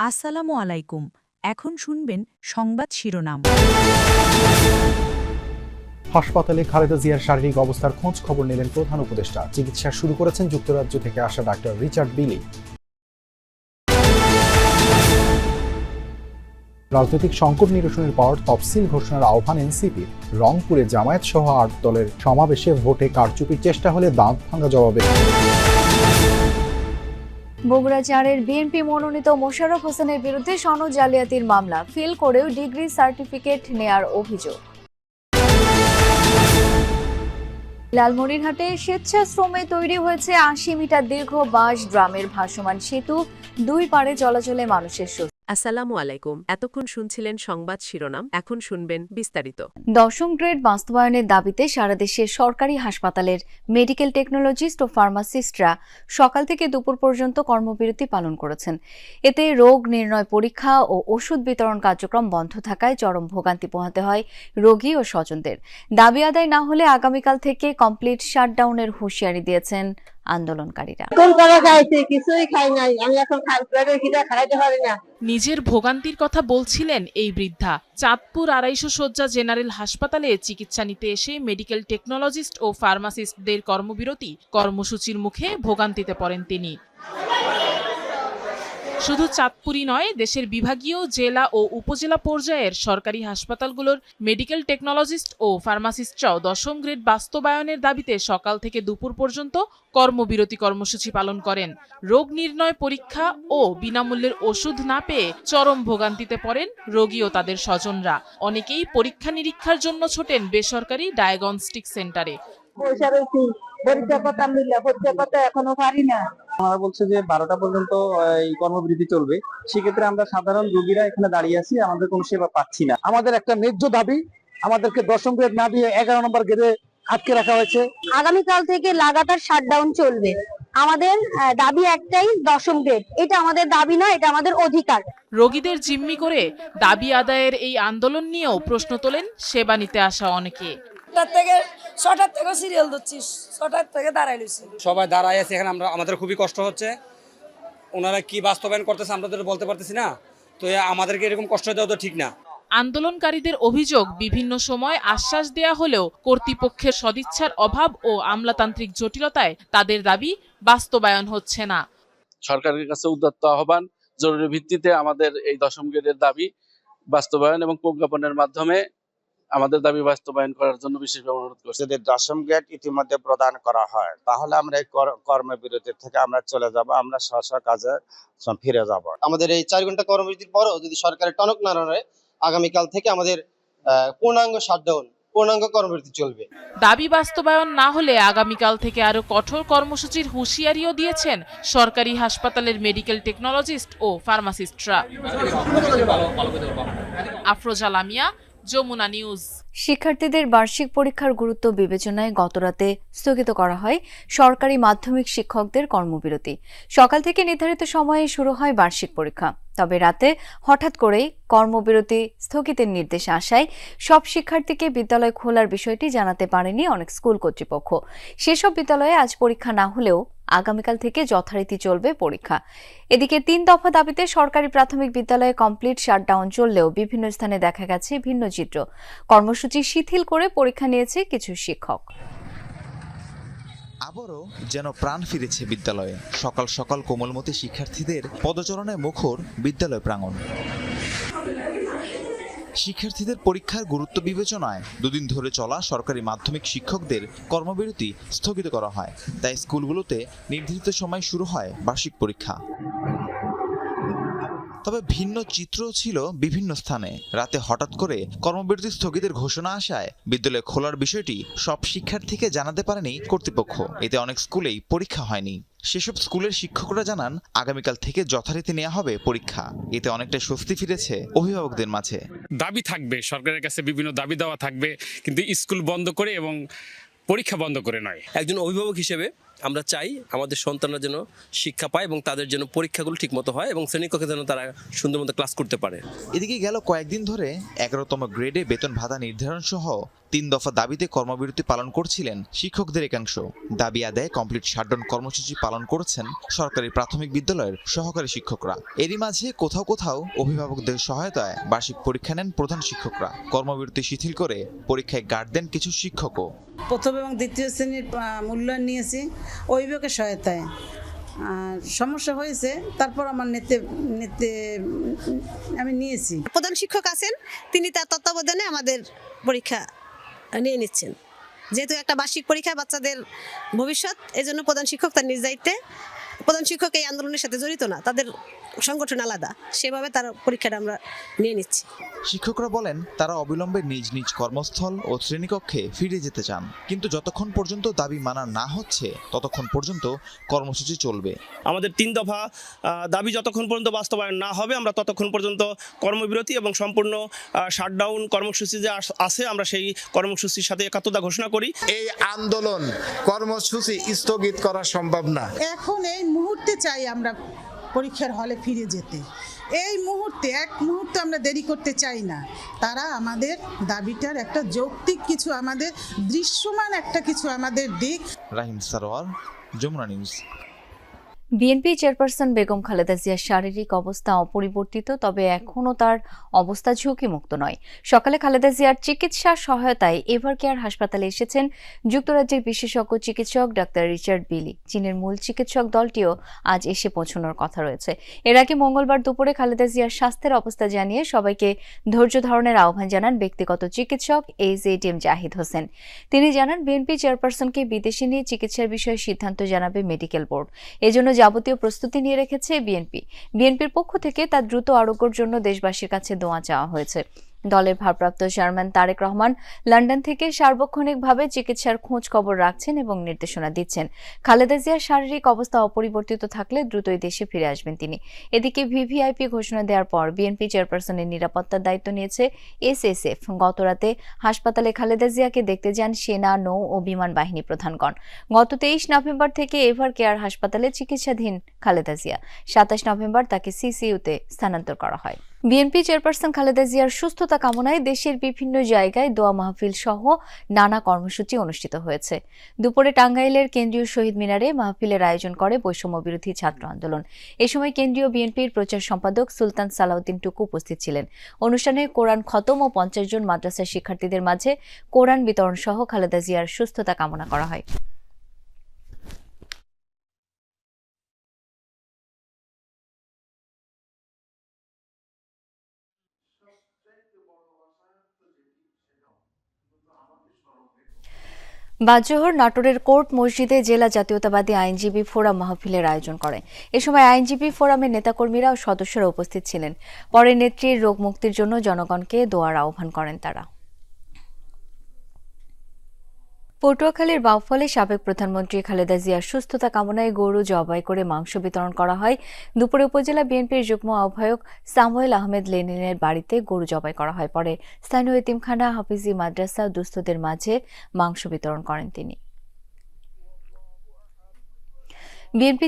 আসসালামু আলাইকুম। এখন শুনবেন সংবাদ শিরোনাম। হাসপাতালে খালেদা জিয়ার শারীরিক অবস্থার খোঁজ খবর নিলেন প্রধান উপদেষ্টা। চিকিৎসা শুরু করেছেন যুক্তরাজ্য থেকে আসা ডাক্তার রিচার্ড বিলি। রাজনৈতিক সংকট নিরসনের পর তফসিল ঘোষণার আহ্বান এনসিপির। রংপুরে জামায়াত সহ ৮ দলের সমাবেশে ভোটে কারচুপির চেষ্টা হলে দাঁত ভাঙা জবাবে। বগুড়া ৪-এর বিএনপি মনোনীত মোশাররফ হোসেনের বিরুদ্ধে সনদ জালিয়াতির মামলা ফেল করেও ডিগ্রি সার্টিফিকেট নেয়ার অভিযোগ। লালমনিরহাটে স্বেচ্ছাশ্রমে তৈরি হয়েছে ৮০ মিটার দীর্ঘ বাঁশ ড্রামের ভাসমান সেতু, দুই পাড়ে চলাচলে মানুষের স্বস্তি। আসসালামু আলাইকুম। এতক্ষণ শুনছিলেন সংবাদ শিরোনাম, এখন শুনবেন বিস্তারিত। ১০ম গ্রেড বাস্তবায়নের দাবিতে সারা দেশের সরকারি হাসপাতালের মেডিকেল টেকনোলজিস্ট ও ফার্মাসিস্টরা সকাল থেকে দুপুর পর্যন্ত কর্মবিরতি পালন করেছেন। এতে রোগ নির্ণয় পরীক্ষা ও ওষুধ বিতরণ কার্যক্রম বন্ধ থাকায় চরম ভোগান্তি পোহাতে হয় রোগী ও স্বজনদের। দাবি আদায় না হলে আগামীকাল থেকে কমপ্লিট শাটডাউনের হুঁশিয়ারি দিয়েছেন আন্দোলনকারীরা। কিছুই খাই নাই, আমি এখন খাইতে পারি না। নিজের ভোগান্তির কথা বলছিলেন এই বৃদ্ধা। চাঁদপুর ২৫০ শয্যা জেনারেল হাসপাতালে চিকিৎসা নিতে এসে মেডিকেল টেকনোলজিস্ট ও ফার্মাসিস্টদের কর্মবিরতি কর্মসূচির মুখে ভোগান্তিতে পড়েন তিনি। শুধু চাঁদপুরই নয়, দেশের বিভাগীয়, জেলা ও উপজেলা পর্যায়ের সরকারি হাসপাতালগুলোর মেডিকেল টেকনোলজিস্ট ও ফার্মাসিস্টরাও ১০ম গ্রেড বাস্তবায়নের দাবিতে সকাল থেকে দুপুর পর্যন্ত কর্মবিরতি কর্মসূচি পালন করেন। রোগ নির্ণয় পরীক্ষা ও বিনামূল্যের ওষুধ না পেয়ে চরম ভোগান্তিতে পড়েন রোগী ও তাদের স্বজনরা। অনেকেই পরীক্ষা নিরীক্ষার জন্য ছোটেন বেসরকারি ডায়াগনস্টিক সেন্টারে। এখনো পারি না। আমরা বলছে যে 12টা পর্যন্ত এই কর্মবিরতি চলবে। সেক্ষেত্রে আমরা সাধারণ রোগীরা এখানে দাঁড়িয়ে আছি, আমাদের কোনো সেবা পাচ্ছি না। আমাদের একটা ন্যায্য দাবি, আমাদেরকে ১০ম গ্রেড না দিয়ে ১১ নম্বর গ্রেডে আটকে রাখা হয়েছে। আগামীকাল থেকে লাগাতার শাটডাউন চলবে। আমাদের দাবি একটাই, ১০ম গ্রেড। এটা আমাদের দাবি না, এটা আমাদের অধিকার। রোগীদের জিম্মি করে দাবি আদায়ের এই আন্দোলন নিয়েও প্রশ্ন তোলেন সেবা নিতে আসা অনেকে। ছটার থেকে সিরিয়াল দিচ্ছি, ছটার থেকে দাঁড়াই লইছি। সবাই দাঁড়ায় আছে এখানে, আমাদের খুবই কষ্ট হচ্ছে। ওনারা কি বাস্তবায়ন করতেছে আমরা তো বলতে পারতেছি না, তো আমাদেরকে এরকম কষ্ট দেওয়া তো ঠিক না। আন্দোলনকারীদের অভিযোগ, বিভিন্ন সময় আশ্বাস দেয়া হলেও কর্তৃপক্ষের সদিচ্ছার অভাব ও আমলাতান্ত্রিক জটিলতায় তাদের দাবি বাস্তবায়ন হচ্ছে না। সরকারের কাছে উদাত্ত আহ্বান, জরুরি ভিত্তিতে আমাদের এই ১০ম গ্রেডের দাবি বাস্তবায়ন এবং প্রজ্ঞাপনের মাধ্যমে আমাদের দাবি বাস্তবায়ন করার জন্য বিশেষভাবে অনুরোধ করছি। যদি ১০ম গ্রেড ইতিমধ্যে প্রদান করা হয়, তাহলে আমরা এই কর্মবিরতি থেকে আমরা চলে যাব, আমরা স্ব কাজে ফিরে যাব। আমাদের এই ৪ ঘন্টা কর্মবিরতির পরও যদি সরকারের টনক না নড়ে, আগামীকাল থেকে আমাদের পূর্ণাঙ্গ শাটডাউন, পূর্ণাঙ্গ কর্মবিরতি চলবে। দাবি বাস্তবায়ন না হলে আগামীকাল থেকে আরো কঠোর কর্মসূচির হুঁশিয়ারিও দিয়েছেন সরকারি হাসপাতালের মেডিকেল টেকনোলজিস্ট ও ফার্মাসিস্টরা। আফরোজা লামিয়া, যমুনা নিউজ। শিক্ষার্থীদের বার্ষিক পরীক্ষার গুরুত্ব বিবেচনায় গতরাতে স্থগিত করা হয় সরকারি মাধ্যমিক শিক্ষকদের কর্মবিরতি। সকাল থেকে নির্ধারিত সময়ে শুরু হয় বার্ষিক পরীক্ষা, তবে রাতে হঠাৎ করেই কর্মবিরতি স্থগিতের নির্দেশ আসায় সব শিক্ষার্থীকে বিদ্যালয় খোলার বিষয়টি জানাতে পারেনি অনেক স্কুল কর্তৃপক্ষ। সেসব বিদ্যালয়ে আজ পরীক্ষা না হলেও আগামীকাল থেকে যথারীতি চলবে পরীক্ষা। এদিকে ৩ দফা দাবিতে সরকারি প্রাথমিক বিদ্যালয়ে কমপ্লিট শাটডাউন চললেও বিভিন্ন স্থানে দেখা গেছে ভিন্ন চিত্র। কর্মসূচি শিথিল করে পরীক্ষা নিয়েছে কিছু শিক্ষক। আবারও যেন প্রাণ ফিরেছে বিদ্যালয়ে। সকাল সকাল কোমলমতি শিক্ষার্থীদের পদচারণে মুখর বিদ্যালয় প্রাঙ্গণ। শিক্ষার্থীদের পরীক্ষার গুরুত্ব বিবেচনায় দুদিন ধরে চলা সরকারি মাধ্যমিক শিক্ষকদের কর্মবিরতি স্থগিত করা হয়। তাই স্কুলগুলোতে নির্ধারিত সময় শুরু হয় বার্ষিক পরীক্ষা। তবে ভিন্ন চিত্র ছিল বিভিন্ন স্থানে। রাতে হঠাৎ করে কর্মবিরতি স্থগিতের ঘোষণা আসায় বিদ্যালয় খোলার বিষয়টি সব শিক্ষার্থীকে জানাতে পারেনি কর্তৃপক্ষ। এতে অনেক স্কুলেই পরীক্ষা হয়নি। সেসব স্কুলের শিক্ষকরা জানান আগামীকাল থেকে যথারীতি নেওয়া হবে পরীক্ষা। এতে অনেকটা স্বস্তি ফিরেছে অভিভাবকদের মাঝে। দাবি থাকবে, সরকারের কাছে বিভিন্ন দাবি দেওয়া থাকবে, কিন্তু স্কুল বন্ধ করে এবং পরীক্ষা বন্ধ করে নয়। একজন অভিভাবক হিসেবে আমরা চাই আমাদের সন্তানরা যেন শিক্ষা পায় এবং তাদের যেন পরীক্ষাগুলো ঠিকমতো হয় এবং শ্রেণীকক্ষে যেন তারা সুন্দর মতো ক্লাস করতে পারে। এদিকে গেল কয়েকদিন ধরে 11তম গ্রেডে বেতন ভাতা নির্ধারণ সহ 3 দফা দাবিতে কর্মবিরতি পালন করছিলেন শিক্ষকদের একাংশ। দাবি আদায়ে কমপ্লিট শাটডাউন কর্মসূচি পালন করেছেন সরকারি প্রাথমিক বিদ্যালয়ের সহকারী শিক্ষকরা। এরই মাঝে কোথাও কোথাও অভিভাবকদের সহায়তায় বার্ষিক পরীক্ষা নেন প্রধান শিক্ষকরা। কর্মবিরতি শিথিল করে পরীক্ষায় গার্ড দেন কিছু শিক্ষকও। প্রথম এবং দ্বিতীয় শ্রেণীর মূল্যায়ন নিয়েছি অভিভাবকের সহায়তায়। সমস্যা হয়েছে, তারপর আমার নেতে আমি নিয়েছি। প্রধান শিক্ষক আছেন, তিনি তার তত্ত্বাবধানে আমাদের পরীক্ষা নিয়ে নিচ্ছেন। যেহেতু একটা বার্ষিক পরীক্ষা বাচ্চাদের ভবিষ্যৎ, এজন্য প্রধান শিক্ষক তার নিজ দায়িত্বে। প্রধান শিক্ষক এই আন্দোলনের সাথে জড়িত না, তাদের সংগঠন আলাদা, সেভাবে তার পরীক্ষাটা আমরা নিয়ে নিচ্ছি। শিক্ষকরা বলেন তারা অবিলম্বে নিজ নিজ কর্মস্থল ও শ্রেণীকক্ষে ফিরে যেতে চান, কিন্তু যতক্ষণ পর্যন্ত দাবি মানা না হচ্ছে ততক্ষণ পর্যন্ত কর্মসূচি চলবে। আমাদের 3 দফা দাবি যতক্ষণ পর্যন্ত বাস্তবায়ন না হবে আমরা ততক্ষণ পর্যন্ত কর্মবিরতি এবং সম্পূর্ণ শাটডাউন কর্মসূচি যে আছে আমরা সেই কর্মসূচির সাথে একাত্মতা ঘোষণা করি। এই আন্দোলন কর্মসূচি স্থগিত করা সম্ভব না। এখন এই মুহূর্তে চাই আমরা পরীক্ষার হলে ফিরে যেতে। এই মুহূর্তে এক মুহূর্তে আমরা দেরি করতে চাই না। তারা আমাদের দাবিটার একটা যৌক্তিক কিছু, আমাদের দৃশ্যমান একটা কিছু আমাদের দিক। রাহিম সারোয়ার, যমুনা নিউজ। বিএনপি চেয়ারপারসন বেগম খালেদা জিয়ার শারীরিক অবস্থা অপরিবর্তিত, তবে এখনও তার অবস্থা ঝুঁকিমুক্ত নয়। সকালে খালেদা জিয়ার চিকিৎসা সহায়তায় এভার কেয়ার হাসপাতালে এসেছেন যুক্তরাজ্যের বিশেষজ্ঞ চিকিৎসক ডাক্তার রিচার্ড বিলি। চীনের মূল চিকিৎসক দলটিও আজ এসে পৌঁছানোর কথা রয়েছে। এর আগে মঙ্গলবার দুপুরে খালেদা জিয়ার স্বাস্থ্যের অবস্থা জানিয়ে সবাইকে ধৈর্য ধারণের আহ্বান জানান ব্যক্তিগত চিকিৎসক AZM জাহিদ হোসেন। তিনি জানান বিএনপি চেয়ারপারসনকে বিদেশে নিয়ে চিকিৎসার বিষয়ে সিদ্ধান্ত জানাবে মেডিকেল বোর্ড। এজন্য যাবতীয় প্রস্তুতি নিয়ে রেখেছে বিএনপির পক্ষ থেকে তার দ্রুত আরোগ্যের জন্য দেশবাসীর কাছে দোয়া চাওয়া হয়েছে। দলের ভারপ্রাপ্ত চেয়ারম্যান তারেক রহমান লন্ডন থেকে সার্বক্ষণিকভাবে চিকিৎসার খোঁজ খবর রাখছেন এবং নির্দেশনা দিচ্ছেন। খালেদা জিয়ার শারীরিক অবস্থা অপরিবর্তিত থাকলে দ্রুতই দেশে ফিরে আসবেন তিনি। এদিকে ভিভিআইপি ঘোষণা দেওয়ার পর বিএনপি চেয়ারপারসনের নিরাপত্তার দায়িত্ব নিয়েছে SSF। গতরাতে হাসপাতালে খালেদা জিয়াকে দেখতে যান সেনা, নৌ ও বিমান বাহিনী প্রধানগণ। গত 23 নভেম্বর থেকে এভার কেয়ার হাসপাতালে চিকিৎসাধীন খালেদা জিয়া। 27 নভেম্বর তাকে CCUতে স্থানান্তর করা হয়। বিএনপি চেয়ারপারসন খালেদা জিয়ার সুস্থতা কামনায় দেশের বিভিন্ন জায়গায় দোয়া মাহফিল সহ নানা কর্মসূচি অনুষ্ঠিত হয়েছে। দুপুরে টাঙ্গাইলের কেন্দ্রীয় শহীদ মিনারে মাহফিলের আয়োজন করে বৈষম্য বিরোধী ছাত্র আন্দোলন। এ সময় কেন্দ্রীয় বিএনপির প্রচার সম্পাদক সুলতান সালাউদ্দিন টুকু উপস্থিত ছিলেন। অনুষ্ঠানে কোরআন খতম ও 50 জন মাদ্রাসার শিক্ষার্থীদের মাঝে কোরআন বিতরণ সহ খালেদা জিয়ার সুস্থতা কামনা করা হয়। বাদজোহর নাটোরের কোর্ট মসজিদে জেলা জাতীয়তাবাদী আইনজীবী ফোরাম মাহফিলের আয়োজন করে। এ সময় আইনজীবী ফোরামের নেতাকর্মীরা ও সদস্যরা উপস্থিত ছিলেন। পরে নেত্রীর রোগ মুক্তির জন্য জনগণকে দোয়ার আহ্বান করেন তারা। পটুয়াখালীর বাউফলে সাবেক প্রধানমন্ত্রী খালেদা জিয়ার সুস্থতা কামনায় গরু জবাই করে মাংস বিতরণ করা হয়। দুপুরে উপজেলা বিএনপির যুগ্ম আহ্বায়ক সামুয়েল আহমেদ লেনিনের বাড়িতে গরু জবাই করা হয়। পরে স্থানীয় এতিমখানা, হাফিজি মাদ্রাসা দুস্থদের মাঝে মাংস বিতরণ করেন তিনি। বিএনপি